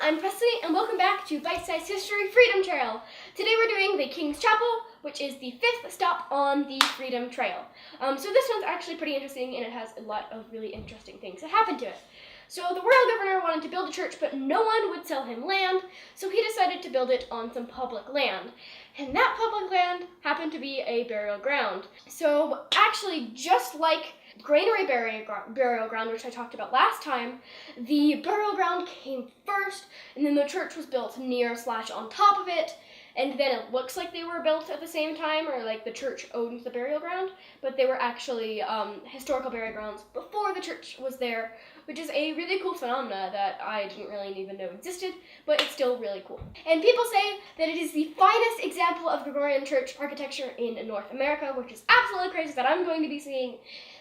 I'm Presley, and welcome back to Bite-Sized History Freedom Trail. Today we're doing the King's Chapel, which is the 5th stop on the Freedom Trail. So this one's actually pretty interesting, and it has a lot of really interesting things that happen to it. So the royal governor wanted to build a church, but no one would sell him land, so he decided to build it on some public land. And that public land happened to be a burial ground. So actually, just like granary burial ground, which I talked about last time, the burial ground came first, and then the church was built near/on top of it, and then it looks like they were built at the same time, or like the church owned the burial ground, but they were actually historical burial grounds before the church was there, which is a really cool phenomena that I didn't really even know existed, but it's still really cool. And people say that it is the finest example of Gregorian church architecture in North America, which is absolutely crazy that I'm going to be seeing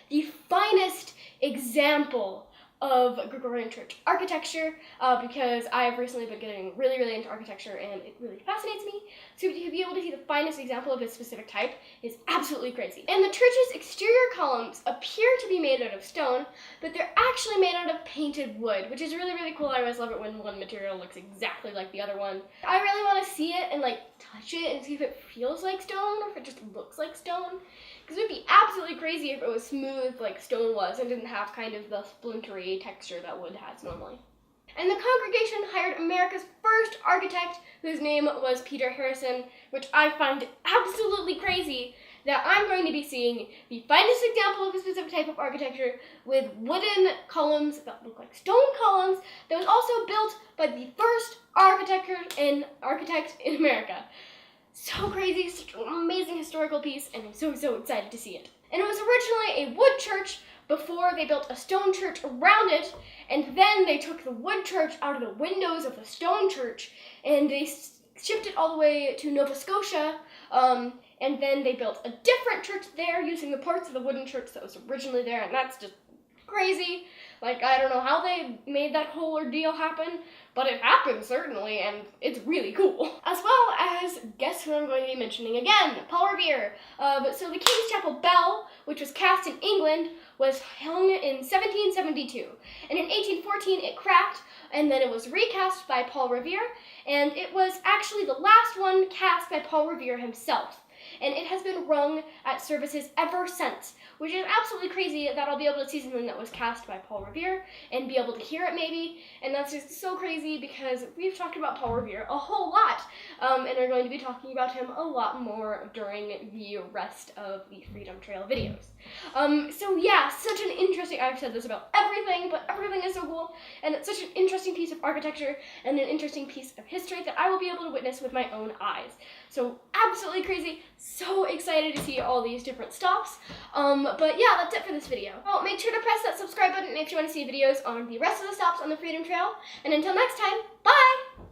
the finest example of Gregorian church architecture, because I've recently been getting really into architecture, and it really fascinates me. So to be able to see the finest example of a specific type is absolutely crazy. And the church's exterior columns appear to be made out of stone, but they're actually made out of painted wood, which is really cool. I always love it when one material looks exactly like the other one. I really want to see it and like touch it and see if it feels like stone or if it just looks like stone. Because it would be absolutely crazy if it was smooth like stone was and didn't have kind of the splintery texture that wood has normally. And the congregation hired America's first architect, whose name was Peter Harrison, which I find absolutely crazy that I'm going to be seeing the finest example of a specific type of architecture with wooden columns that look like stone columns that was also built by the first architect in America. So crazy, such an amazing historical piece, and I'm so excited to see it. And it was originally a wood church before they built a stone church around it, and then they took the wood church out of the windows of the stone church, and they shipped it all the way to Nova Scotia, and then they built a different church there using the parts of the wooden church that was originally there, and that's just crazy. Like, I don't know how they made that whole ordeal happen, but it happened, certainly, and it's really cool. As well as, guess who I'm going to be mentioning again? Paul Revere. So the King's Chapel bell, which was cast in England, was hung in 1772. And in 1814 it cracked, and then it was recast by Paul Revere, and it was actually the last one cast by Paul Revere himself. And it has been rung at services ever since, which is absolutely crazy that I'll be able to see something that was cast by Paul Revere and be able to hear it maybe, and that's just so crazy because we've talked about Paul Revere a whole lot, and are going to be talking about him a lot more during the rest of the Freedom Trail videos. So yeah, such an interesting, I've said this about everything, but everything is so cool, and it's such an interesting piece of architecture and an interesting piece of history that I will be able to witness with my own eyes. So absolutely crazy, so excited to see all these different stops. But yeah, that's it for this video. Well, make sure to press that subscribe button if you want to see videos on the rest of the stops on the Freedom Trail. And until next time, bye!